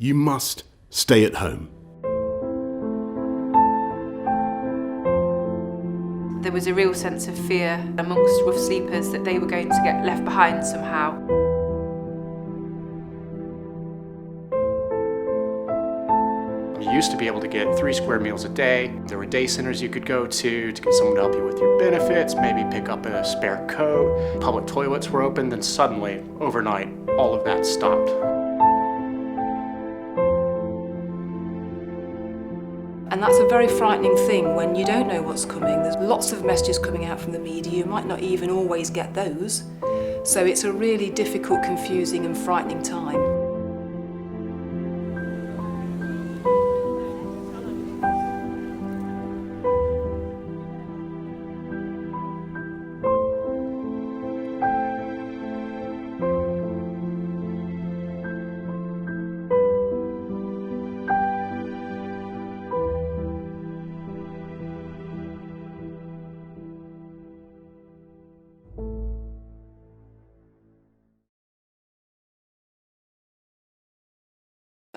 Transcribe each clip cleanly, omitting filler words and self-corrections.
you must stay at home. There was a real sense of fear amongst rough sleepers that they were going to get left behind somehow. You used to be able to get 3 square meals a day. There were day centers you could go to get someone to help you with your benefits, maybe pick up a spare coat. Public toilets were open, then suddenly, overnight, all of that stopped. And that's a very frightening thing when you don't know what's coming. There's lots of messages coming out from the media. You might not even always get those. So it's a really difficult, confusing and frightening time.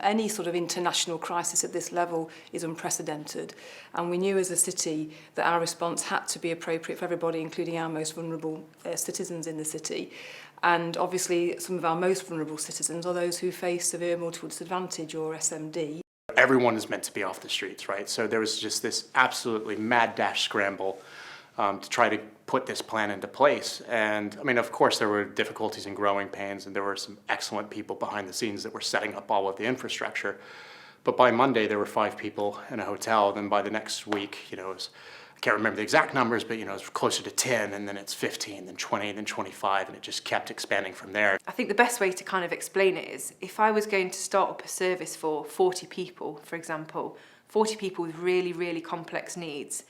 Any sort of international crisis at this level is unprecedented, and we knew as a city that our response had to be appropriate for everybody, including our most vulnerable citizens in the city. And obviously some of our most vulnerable citizens are those who face severe multiple disadvantage or SMD. Everyone is meant to be off the streets, right? So there was just this absolutely mad dash scramble to try to put this plan into place. And I mean, of course, there were difficulties and growing pains, and there were some excellent people behind the scenes that were setting up all of the infrastructure. But by Monday, there were 5 people in a hotel. Then by the next week, it was, I can't remember the exact numbers, but it's closer to 10, and then it's 15, then 20, then 25, and it just kept expanding from there. I think the best way to kind of explain it is, if I was going to start up a service for 40 people, for example, 40 people with really, really complex needs,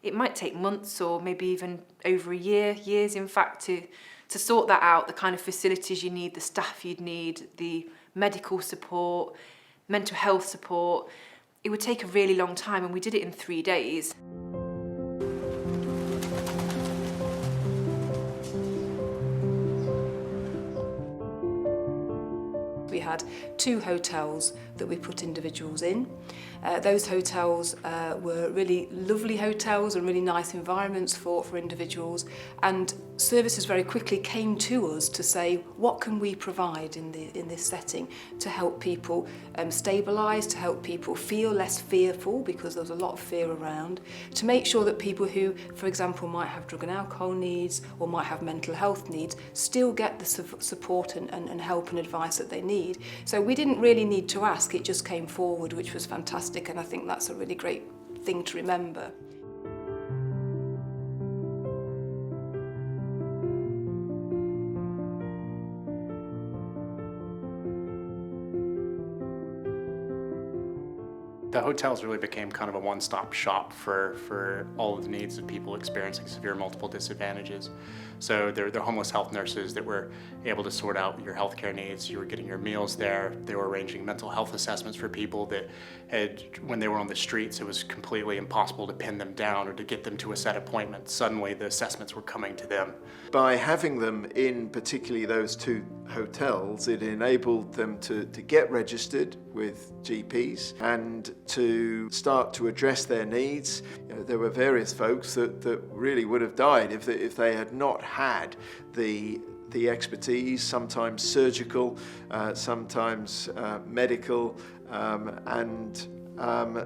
it might take months or maybe even over a years in fact, to sort that out, the kind of facilities you need, the staff you'd need, the medical support, mental health support. It would take a really long time, and we did it in 3 days. We had 2 hotels that we put individuals in. Those hotels were really lovely hotels and really nice environments for individuals, and services very quickly came to us to say, what can we provide in this setting to help people stabilise, to help people feel less fearful, because there was a lot of fear around, to make sure that people who, for example, might have drug and alcohol needs or might have mental health needs still get the support and help and advice that they need. So we didn't really need to ask, it just came forward, which was fantastic, and I think that's a really great thing to remember. The hotels really became kind of a one-stop shop for all of the needs of people experiencing severe multiple disadvantages. So they're homeless health nurses that were able to sort out your healthcare needs. You were getting your meals there. They were arranging mental health assessments for people that had, when they were on the streets, it was completely impossible to pin them down or to get them to a set appointment. Suddenly the assessments were coming to them. By having them in particularly those 2 hotels, it enabled them to get registered with GPs and to start to address their needs. There were various folks that really would have died if they had not had the expertise, sometimes surgical, sometimes medical,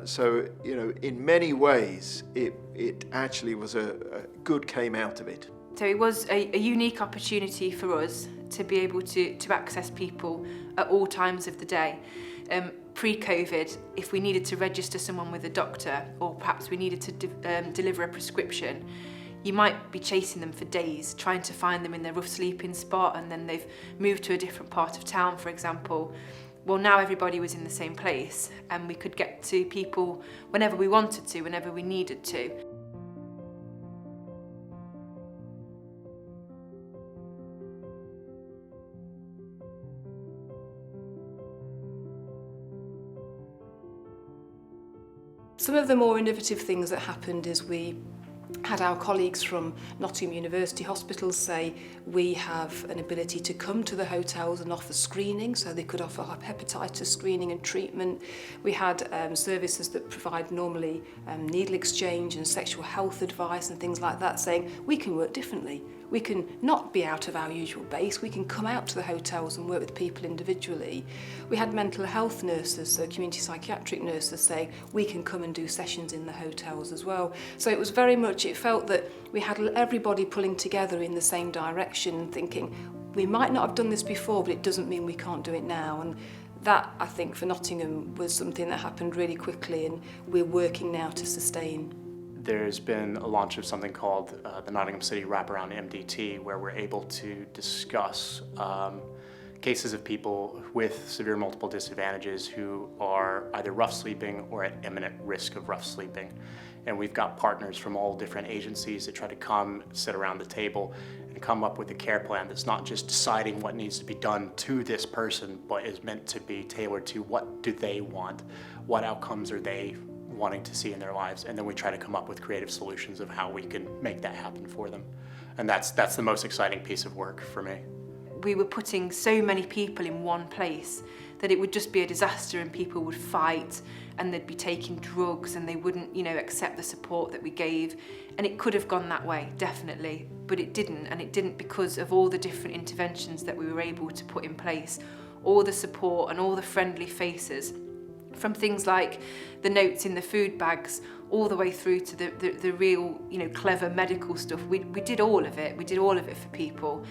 so in many ways it actually was a good came out of it. So it was a unique opportunity for us to be able to access people at all times of the day. Pre-COVID, if we needed to register someone with a doctor, or perhaps we needed to deliver a prescription, you might be chasing them for days, trying to find them in their rough sleeping spot, and then they've moved to a different part of town, for example. Well, now everybody was in the same place, and we could get to people whenever we wanted to, whenever we needed to. Some of the more innovative things that happened is we had our colleagues from Nottingham University hospitals say we have an ability to come to the hotels and offer screening, so they could offer hepatitis screening and treatment. We had services that provide normally needle exchange and sexual health advice and things like that, saying we can work differently. We can not be out of our usual base, we can come out to the hotels and work with people individually. We had mental health nurses, so community psychiatric nurses, saying we can come and do sessions in the hotels as well. So it was very much, it felt that we had everybody pulling together in the same direction and thinking, we might not have done this before, but it doesn't mean we can't do it now. And that, I think, for Nottingham was something that happened really quickly, and we're working now to sustain. There's been a launch of something called the Nottingham City Wraparound MDT, where we're able to discuss cases of people with severe multiple disadvantages who are either rough sleeping or at imminent risk of rough sleeping. And we've got partners from all different agencies that try to come, sit around the table, and come up with a care plan that's not just deciding what needs to be done to this person, but is meant to be tailored to what do they want, what outcomes are they wanting to see in their lives, and then we try to come up with creative solutions of how we can make that happen for them. And that's the most exciting piece of work for me. We were putting so many people in one place that it would just be a disaster, and people would fight and they'd be taking drugs and they wouldn't, accept the support that we gave. And it could have gone that way, definitely, but it didn't. And it didn't because of all the different interventions that we were able to put in place, all the support and all the friendly faces, from things like the notes in the food bags all the way through to the real, clever medical stuff. We did all of it. We did all of it for people.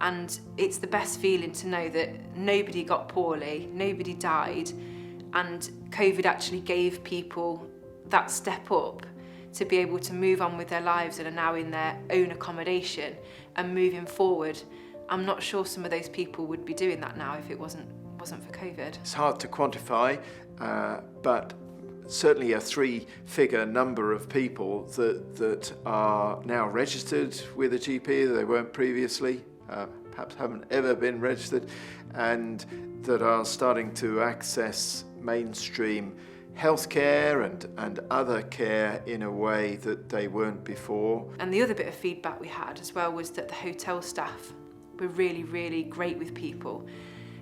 And it's the best feeling to know that nobody got poorly, nobody died, and COVID actually gave people that step up to be able to move on with their lives and are now in their own accommodation and moving forward. I'm not sure some of those people would be doing that now if it wasn't for COVID. It's hard to quantify, but certainly a three-figure number of people that are now registered with a GP that they weren't previously, perhaps haven't ever been registered, and that are starting to access mainstream healthcare and other care in a way that they weren't before. And the other bit of feedback we had as well was that the hotel staff were really, really great with people,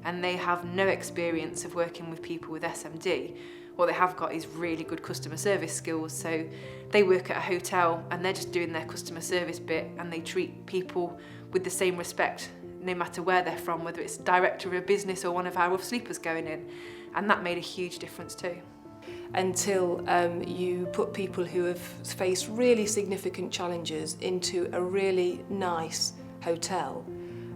and they have no experience of working with people with SMD. What they have got is really good customer service skills, so they work at a hotel and they're just doing their customer service bit, and they treat people with the same respect no matter where they're from, whether it's director of a business or one of our rough sleepers going in, and that made a huge difference too. Until you put people who have faced really significant challenges into a really nice hotel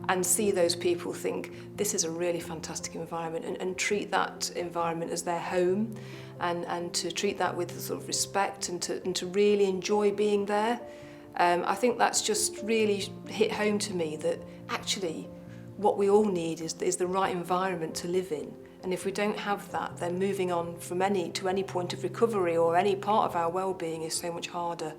and see those people think this is a really fantastic environment, and treat that environment as their home, and to treat that with sort of respect and to really enjoy being there. I think that's just really hit home to me that actually what we all need is the right environment to live in. And if we don't have that, then moving on from any point of recovery or any part of our well-being is so much harder.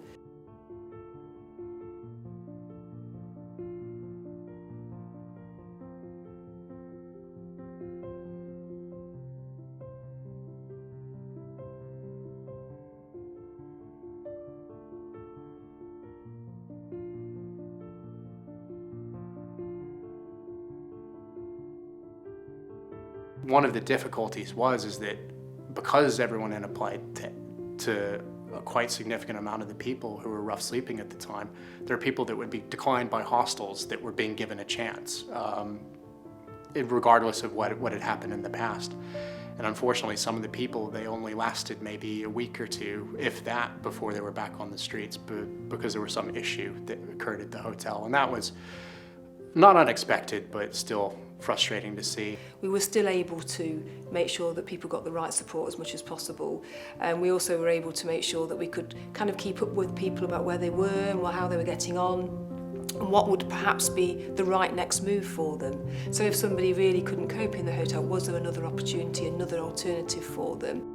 One of the difficulties is that because everyone had applied to a quite significant amount of the people who were rough sleeping at the time, there are people that would be declined by hostels that were being given a chance, regardless of what had happened in the past. And unfortunately, some of the people, they only lasted maybe a week or two, if that, before they were back on the streets, because there was some issue that occurred at the hotel. And that was not unexpected, but still frustrating to see. We were still able to make sure that people got the right support as much as possible, and we also were able to make sure that we could kind of keep up with people about where they were and how they were getting on and what would perhaps be the right next move for them. So if somebody really couldn't cope in the hotel, was there another opportunity, another alternative for them?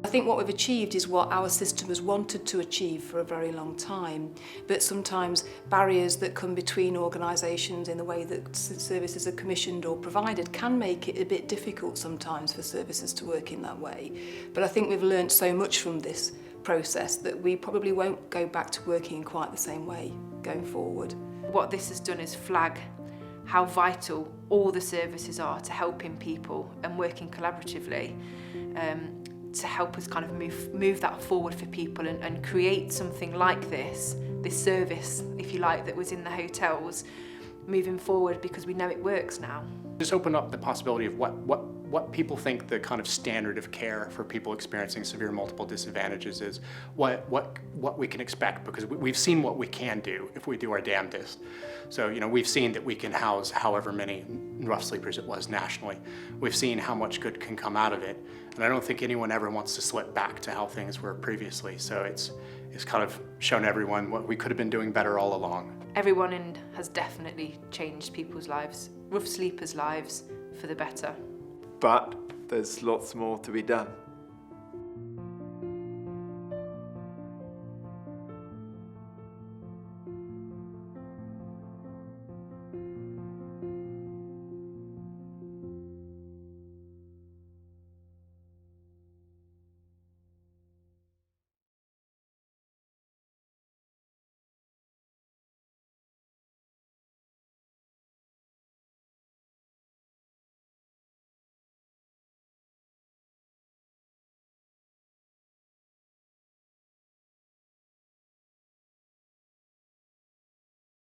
I I think what we've achieved is what our system has wanted to achieve for a very long time, but sometimes barriers that come between organisations in the way that services are commissioned or provided can make it a bit difficult sometimes for services to work in that way. But I think we've learnt so much from this process that we probably won't go back to working in quite the same way going forward. What this has done is flag how vital all the services are to helping people and working collaboratively to help us kind of move that forward for people and create something like this service, if you like, that was in the hotels moving forward, because we know it works now. Just open up the possibility of what people think the kind of standard of care for people experiencing severe multiple disadvantages is, what we can expect, because we've seen what we can do if we do our damnedest. So, you know, we've seen that we can house however many rough sleepers it was nationally. We've seen how much good can come out of it, and I don't think anyone ever wants to slip back to how things were previously. So it's kind of shown everyone what we could have been doing better all along. Everyone has definitely changed people's lives, rough sleepers' lives, for the better. But there's lots more to be done.